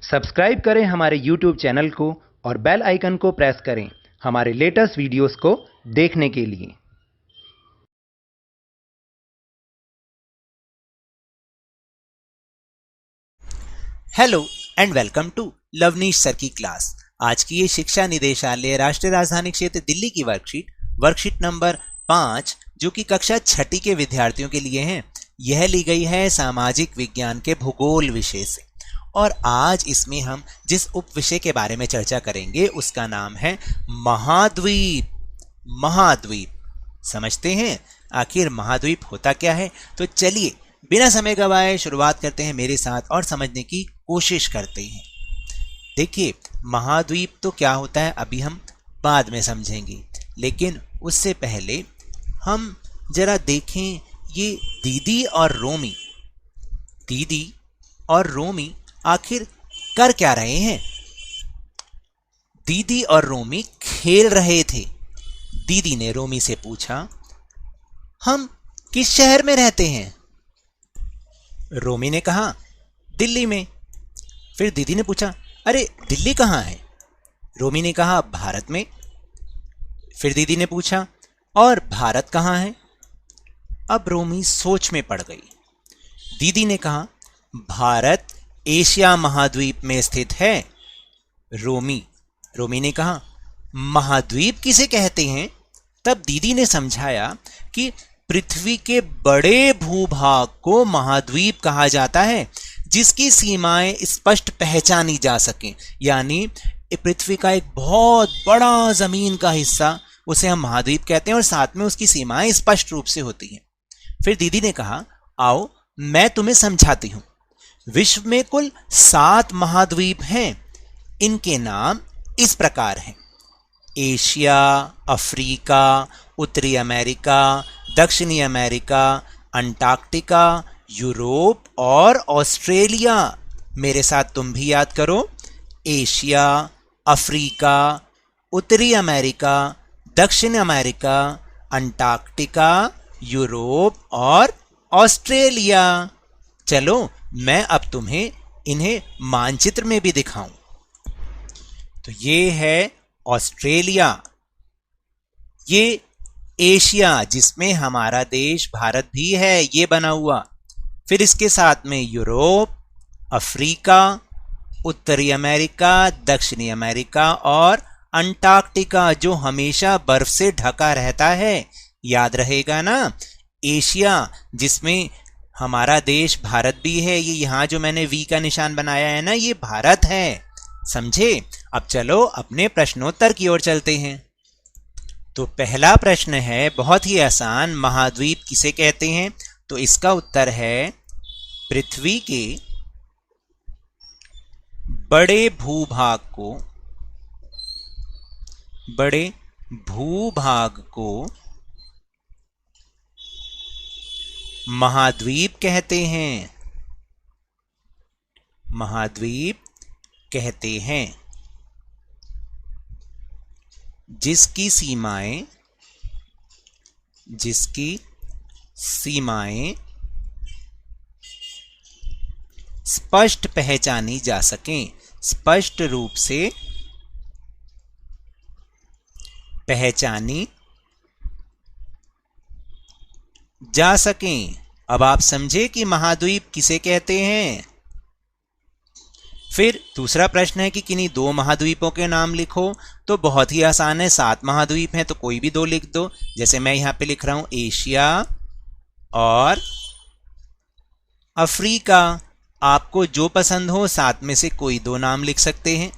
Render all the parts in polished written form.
Subscribe करें हमारे YouTube channel को और बेल आइकन को प्रेस करें हमारे लेटेस्ट वीडियोस को देखने के लिए। Hello and welcome to Lavneesh sir की क्लास। आज की ये शिक्षा निदेशालय राष्ट्रीय राजधानी क्षेत्र दिल्ली की वर्कशीट नंबर 5 जो कि कक्षा 6ठी के विद्यार्थियों के लिए है, यह ली गई है सामाजिक विज्ञान के भूगोल विषय से। और आज इसमें हम जिस उप विषय के बारे में चर्चा करेंगे उसका नाम है महाद्वीप। महाद्वीप समझते हैं आखिर महाद्वीप होता क्या है? तो चलिए बिना समय गवाए शुरुआत करते हैं मेरे साथ और समझने की कोशिश करते हैं। देखिए महाद्वीप तो क्या होता है अभी हम बाद में समझेंगे, लेकिन उससे पहले हम जरा देखें ये दीदी और रोमी आखिर कर क्या रहे हैं। दीदी और रोमी खेल रहे थे। दीदी ने रोमी से पूछा, हम किस शहर में रहते हैं? रोमी ने कहा, दिल्ली में। फिर दीदी ने पूछा, अरे दिल्ली कहाँ है? रोमी ने कहा, भारत में। फिर दीदी ने पूछा, और भारत कहाँ है? अब रोमी सोच में पड़ गई। दीदी ने कहा, भारत एशिया महाद्वीप में स्थित है। रोमी ने कहा, महाद्वीप किसे कहते हैं? तब दीदी ने समझाया कि पृथ्वी के बड़े भूभाग को महाद्वीप कहा जाता है जिसकी सीमाएं स्पष्ट पहचानी जा सकें। यानी पृथ्वी का एक बहुत बड़ा जमीन का हिस्सा उसे हम महाद्वीप कहते हैं और साथ में उसकी सीमाएं स्पष्ट रूप से होती हैं। फिर दीदी ने कहा, आओ मैं तुम्हें समझाती हूं। विश्व में कुल 7 महाद्वीप हैं। इनके नाम इस प्रकार हैं: एशिया, अफ्रीका, उत्तरी अमेरिका, दक्षिणी अमेरिका, अंटार्कटिका, यूरोप और ऑस्ट्रेलिया। मेरे साथ तुम भी याद करो: एशिया, अफ्रीका, उत्तरी अमेरिका, दक्षिण अमेरिका, अंटार्कटिका, यूरोप और ऑस्ट्रेलिया। चलो मैं अब तुम्हें इन्हें मानचित्र में भी दिखाऊं। तो ये है ऑस्ट्रेलिया, ये एशिया जिसमें हमारा देश भारत भी है, ये बना हुआ। फिर इसके साथ में यूरोप, अफ्रीका, उत्तरी अमेरिका, दक्षिणी अमेरिका और अंटार्कटिका जो हमेशा बर्फ से ढका रहता है। याद रहेगा ना? एशिया जिसमें हमारा देश भारत भी है, ये यहां जो मैंने वी का निशान बनाया है ना, ये भारत है। समझे? अब चलो अपने प्रश्नोत्तर की ओर चलते हैं। तो पहला प्रश्न है बहुत ही आसान, महाद्वीप किसे कहते हैं? तो इसका उत्तर है पृथ्वी के बड़े भूभाग को महाद्वीप कहते हैं। महाद्वीप कहते हैं जिसकी सीमाएं स्पष्ट पहचानी जा सकें, स्पष्ट रूप से पहचानी जा सकें। अब आप समझे कि महाद्वीप किसे कहते हैं। फिर दूसरा प्रश्न है कि किन्हीं 2 महाद्वीपों के नाम लिखो। तो बहुत ही आसान है, 7 महाद्वीप हैं तो कोई भी 2 लिख दो। जैसे मैं यहां पे लिख रहा हूं एशिया और अफ्रीका। आपको जो पसंद हो 7 में से कोई 2 नाम लिख सकते हैं।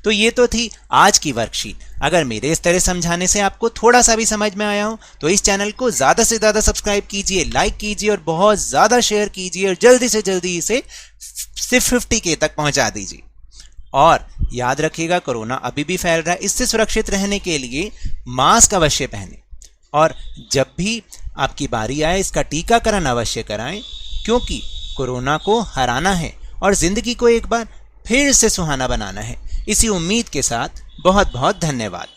तो ये तो थी आज की वर्कशीट। अगर मेरे इस तरह समझाने से आपको थोड़ा सा भी समझ में आया हो तो इस चैनल को ज्यादा से ज्यादा सब्सक्राइब कीजिए, लाइक कीजिए और बहुत ज्यादा शेयर कीजिए और जल्दी से जल्दी इसे 50K तक पहुंचा दीजिए। और याद रखिएगा कोरोना अभी भी फैल रहा है, इससे सुरक्षित रहने के लिए मास्क अवश्य पहने और जब भी आपकी बारी आए इसका टीकाकरण अवश्य कराएं, क्योंकि कोरोना को हराना है और जिंदगी को एक बार फिर से सुहाना बनाना है। इसी उम्मीद के साथ बहुत बहुत धन्यवाद।